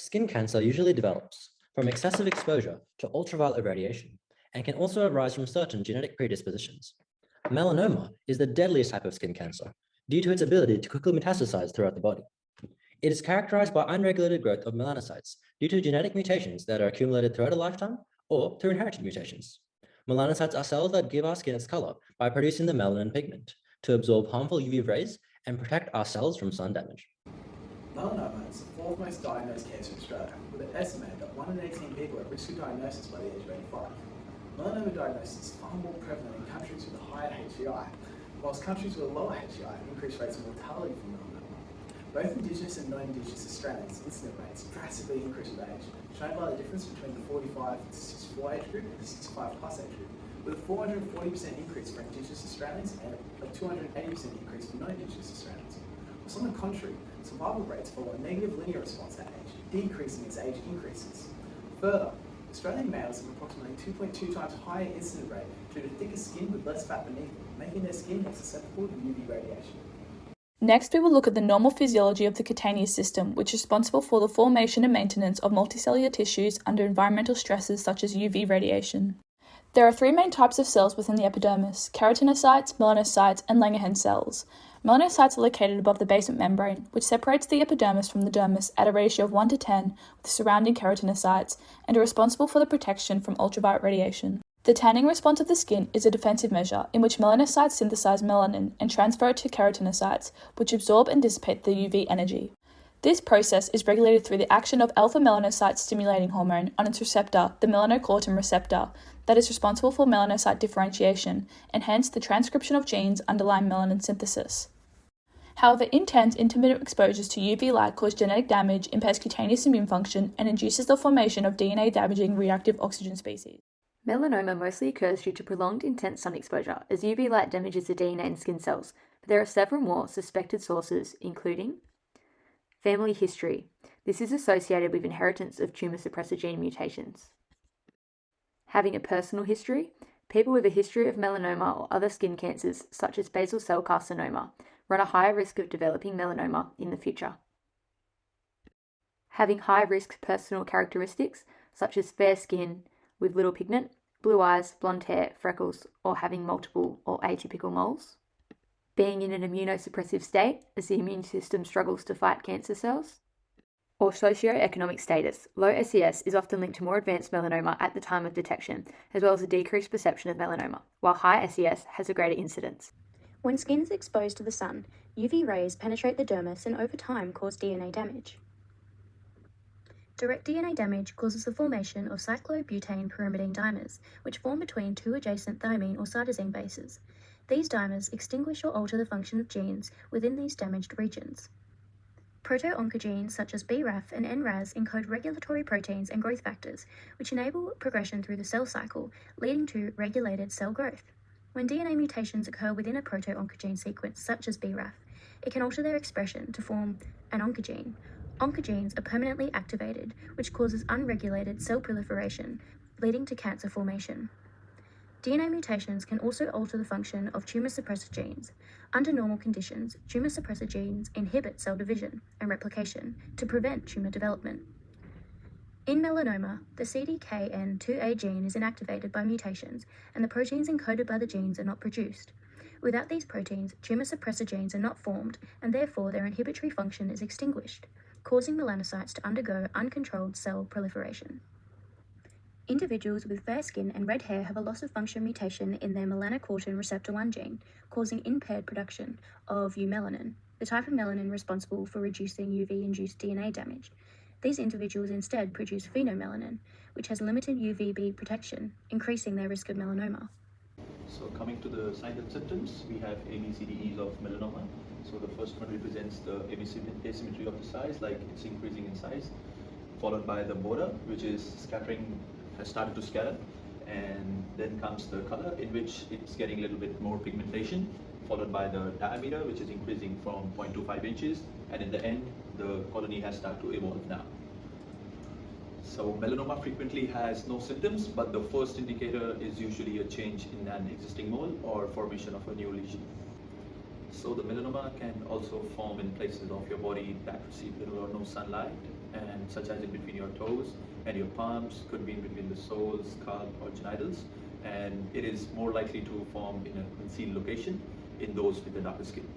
Skin cancer usually develops from excessive exposure to ultraviolet radiation and can also arise from certain genetic predispositions. Melanoma is the deadliest type of skin cancer due to its ability to quickly metastasize throughout the body. It is characterized by unregulated growth of melanocytes due to genetic mutations that are accumulated throughout a lifetime or through inherited mutations. Melanocytes are cells that give our skin its color by producing the melanin pigment to absorb harmful UV rays and protect our cells from sun damage. Melanoma is the fourth most diagnosed cancer in Australia, with an estimated that 1 in 18 people are at risk of diagnosis by the age of 85. Melanoma diagnosis is far more prevalent in countries with a higher HCI, whilst countries with a lower HCI have increased rates of mortality from melanoma. Both Indigenous and non-Indigenous Australians' incident rates drastically increase with age, shown by the difference between the 45 to 64 age group and the 65 plus age group, with a 440% increase for Indigenous Australians and a 280% increase for non-Indigenous Australians. Whilst on the contrary, survival rates follow a negative linear response at age, decreasing as age increases. Further, Australian males have approximately 2.2 times higher incident rate due to thicker skin with less fat beneath them, making their skin more susceptible to UV radiation. Next, we will look at the normal physiology of the cutaneous system, which is responsible for the formation and maintenance of multicellular tissues under environmental stresses such as UV radiation. There are three main types of cells within the epidermis: keratinocytes, melanocytes, and Langerhans cells. Melanocytes are located above the basement membrane, which separates the epidermis from the dermis at a ratio of 1 to 10 with surrounding keratinocytes, and are responsible for the protection from ultraviolet radiation. The tanning response of the skin is a defensive measure in which melanocytes synthesize melanin and transfer it to keratinocytes, which absorb and dissipate the UV energy. This process is regulated through the action of alpha melanocyte stimulating hormone on its receptor, the melanocortin receptor, that is responsible for melanocyte differentiation, and hence the transcription of genes underlying melanin synthesis. However, intense intermittent exposures to UV light cause genetic damage, impairs cutaneous immune function, and induces the formation of DNA-damaging reactive oxygen species. Melanoma mostly occurs due to prolonged intense sun exposure, as UV light damages the DNA in skin cells, but there are several more suspected sources, including family history. This is associated with inheritance of tumour suppressor gene mutations. Having a personal history. People with a history of melanoma or other skin cancers, such as basal cell carcinoma, run a higher risk of developing melanoma in the future. Having high-risk personal characteristics, such as fair skin with little pigment, blue eyes, blonde hair, freckles, or having multiple or atypical moles. Being in an immunosuppressive state, as the immune system struggles to fight cancer cells. Or socioeconomic status. Low SES is often linked to more advanced melanoma at the time of detection, as well as a decreased perception of melanoma, while high SES has a greater incidence. When skin is exposed to the sun, UV rays penetrate the dermis and over time cause DNA damage. Direct DNA damage causes the formation of cyclobutane pyrimidine dimers, which form between two adjacent thymine or cytosine bases. These dimers extinguish or alter the function of genes within these damaged regions. Proto-oncogenes such as BRAF and NRAS encode regulatory proteins and growth factors, which enable progression through the cell cycle, leading to regulated cell growth. When DNA mutations occur within a proto-oncogene sequence such as BRAF, it can alter their expression to form an oncogene. Oncogenes are permanently activated, which causes unregulated cell proliferation, leading to cancer formation. DNA mutations can also alter the function of tumour suppressor genes. Under normal conditions, tumour suppressor genes inhibit cell division and replication to prevent tumour development. In melanoma, the CDKN2A gene is inactivated by mutations, and the proteins encoded by the genes are not produced. Without these proteins, tumour suppressor genes are not formed, and therefore their inhibitory function is extinguished, causing melanocytes to undergo uncontrolled cell proliferation. Individuals with fair skin and red hair have a loss-of-function mutation in their melanocortin receptor 1 gene, causing impaired production of eumelanin, the type of melanin responsible for reducing UV-induced DNA damage. These individuals instead produce phenomelanin, which has limited UVB protection, increasing their risk of melanoma. So coming to the signs and symptoms, we have ABCDEs of melanoma. So the first one represents the asymmetry of the size, like it's increasing in size, followed by the border, which is has started to scatter, and then comes the color, in which it's getting a little bit more pigmentation, followed by the diameter, which is increasing from 0.25 inches, and in the end, the colony has started to evolve now. So melanoma frequently has no symptoms, but the first indicator is usually a change in an existing mole or formation of a new lesion. So the melanoma can also form in places of your body that receive little or no sunlight, and such as in between your toes and your palms, could be in between the soles, scalp, or genitals, and it is more likely to form in a concealed location in those with the darker skin.